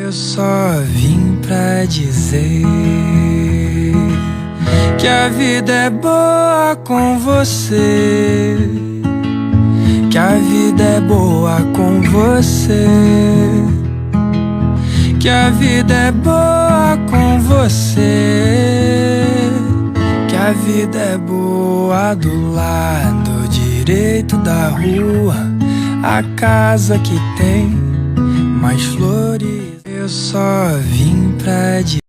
Eu só vim pra dizer que a vida é boa com você, que a vida é boa com você, que a vida é boa com você, que a vida é boa do lado direito da rua, a casa que tem mais flores. Eu só vim pra dizer